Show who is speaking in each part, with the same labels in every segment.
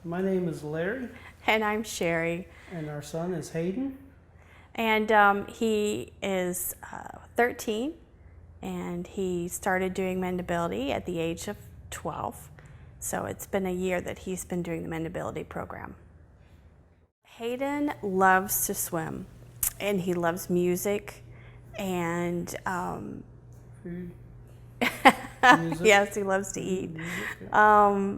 Speaker 1: My name is Larry.
Speaker 2: And I'm Sherry.
Speaker 1: And our son is Hayden.
Speaker 2: And he is 13, and he started doing Mendability at the age of 12. So it's been a year that he's been doing the Mendability program. Hayden loves to swim, and he loves music, and
Speaker 1: Food.
Speaker 2: yes, he loves to eat.
Speaker 1: Music, yeah.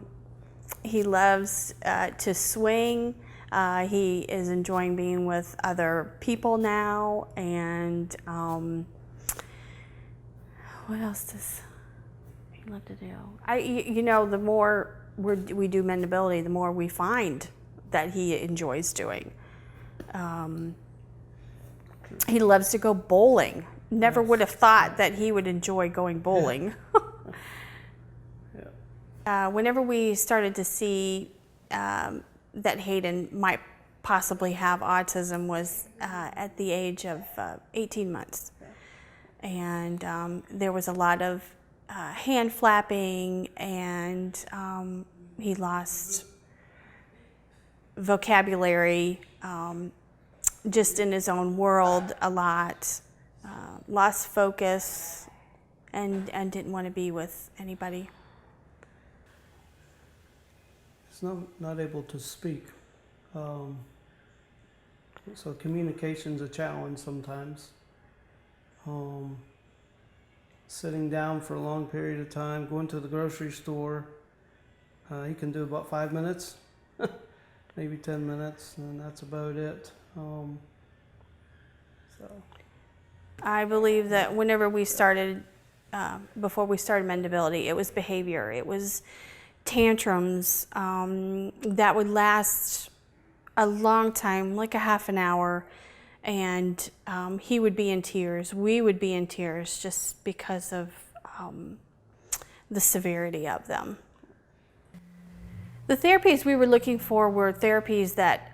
Speaker 2: He loves to swing. He is enjoying being with other people now, and what else does he love to do? The more we do Mendability, the more we find that he enjoys doing. He loves to go bowling. Never would have thought that he would enjoy going bowling. Whenever we started to see that Hayden might possibly have autism was at the age of 18 months. And there was a lot of hand flapping, and he lost vocabulary just in his own world a lot, lost focus, and didn't want to be with anybody.
Speaker 1: He's not able to speak. So communication's a challenge sometimes. Sitting down for a long period of time, going to the grocery store, he can do about 5 minutes, maybe 10 minutes, and that's about it.
Speaker 2: I believe that whenever we started, before we started Mendability, it was behavior. It was tantrums that would last a long time, like a half an hour, and he would be in tears. We would be in tears just because of the severity of them. The therapies we were looking for were therapies that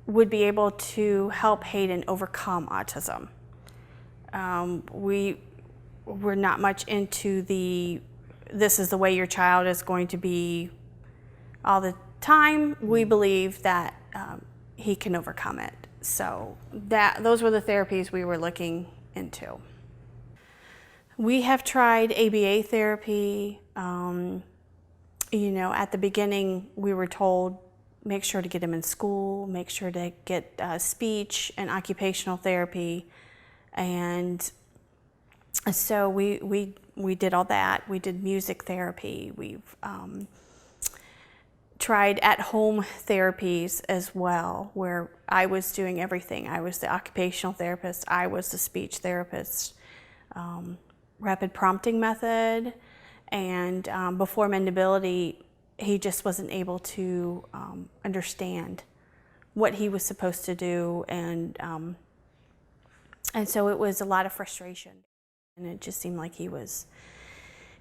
Speaker 2: would be able to help Hayden overcome autism. We're not much into this is the way your child is going to be all the time. We believe that he can overcome it. So those were the therapies we were looking into. We have tried ABA therapy. At the beginning we were told, make sure to get him in school, make sure to get speech and occupational therapy. And so we did all that. We did music therapy. We've tried at-home therapies as well, where I was doing everything. I was the occupational therapist. I was the speech therapist. Rapid prompting method. And before Mendability, he just wasn't able to understand what he was supposed to do. And so it was a lot of frustration. And it just seemed like he was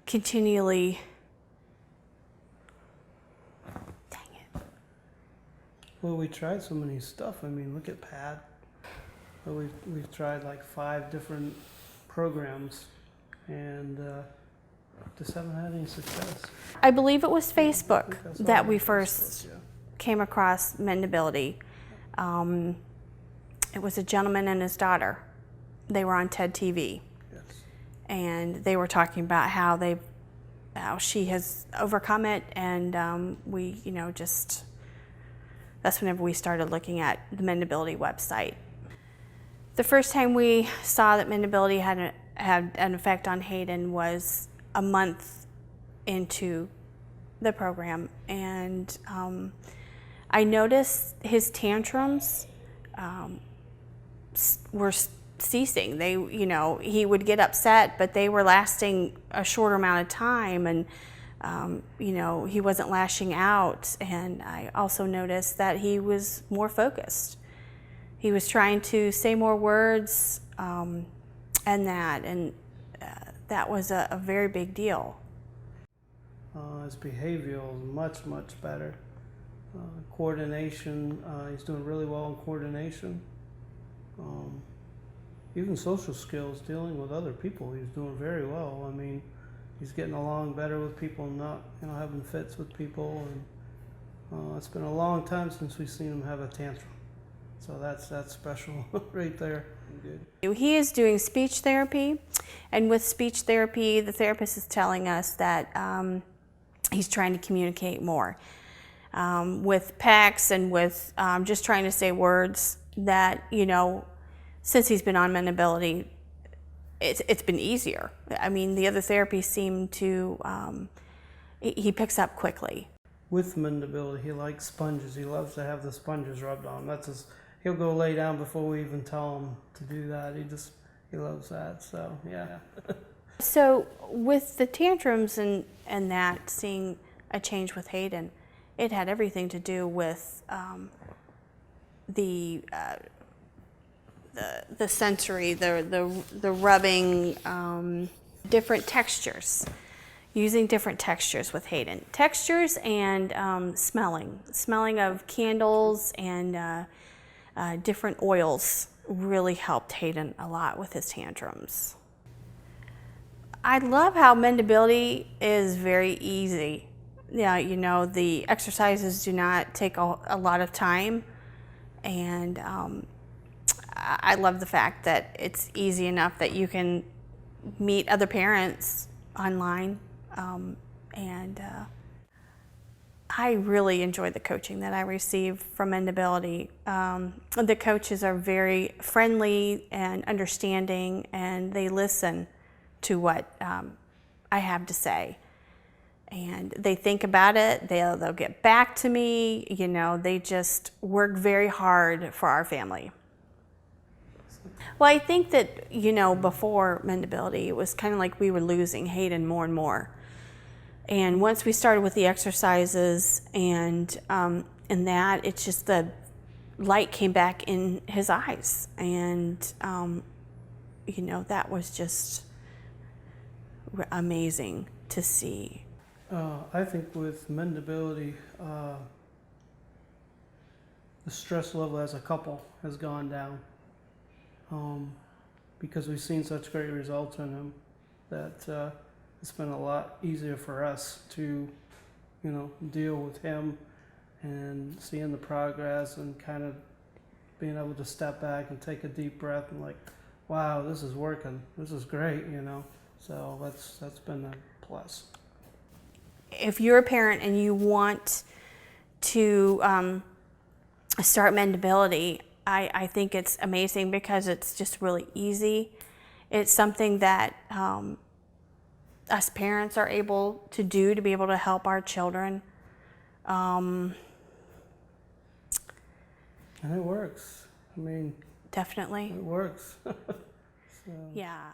Speaker 2: continually, dang it.
Speaker 1: Well, we tried so many stuff. I mean, look at Pat. We've tried like 5 different programs, and just haven't had any success.
Speaker 2: I believe it was Facebook that we first came across Mendability. It was a gentleman and his daughter. They were on TED TV. And they were talking about how she has overcome it, and that's whenever we started looking at the Mendability website. The first time we saw that Mendability had an effect on Hayden was a month into the program, and I noticed his tantrums were ceasing. He would get upset, but they were lasting a shorter amount of time, and he wasn't lashing out. And I also noticed that he was more focused. He was trying to say more words, and that was a very big deal.
Speaker 1: His behavioral is much, much better. Coordination, he's doing really well in coordination. Even social skills, dealing with other people, he's doing very well. I mean, he's getting along better with people, not having fits with people, and it's been a long time since we've seen him have a tantrum. So that's special right there. Good.
Speaker 2: He is doing speech therapy, and with speech therapy, the therapist is telling us that he's trying to communicate more with PECs and with just trying to say words that, since he's been on Mendability, it's been easier. I mean, the other therapies seem to, he picks up quickly.
Speaker 1: With Mendability, he likes sponges. He loves to have the sponges rubbed on him. He'll go lay down before we even tell him to do that. He loves that, so yeah.
Speaker 2: So with the tantrums and that, seeing a change with Hayden, it had everything to do with the sensory, the rubbing, different textures, using different textures with Hayden. Textures and smelling of candles and different oils really helped Hayden a lot with his tantrums. I love how Mendability is very easy. Yeah, the exercises do not take a lot of time, and I love the fact that it's easy enough that you can meet other parents online, and I really enjoyed the coaching that I received from Mendability. The coaches are very friendly and understanding, and they listen to what I have to say. And they think about it, they'll get back to me, they just work very hard for our family. Well, I think that, before Mendability, it was kind of like we were losing Hayden more and more. And once we started with the exercises and that, it's just the light came back in his eyes. And, that was just amazing to see.
Speaker 1: I think with Mendability, the stress level as a couple has gone down because we've seen such great results in him that it's been a lot easier for us to, deal with him and seeing the progress and kind of being able to step back and take a deep breath and like, wow, this is working. This is great, So that's been a plus.
Speaker 2: If you're a parent and you want to start Mendability, I think it's amazing because it's just really easy. It's something that us parents are able to do to be able to help our children.
Speaker 1: And it works. I mean,
Speaker 2: Definitely.
Speaker 1: it works. So.
Speaker 2: Yeah.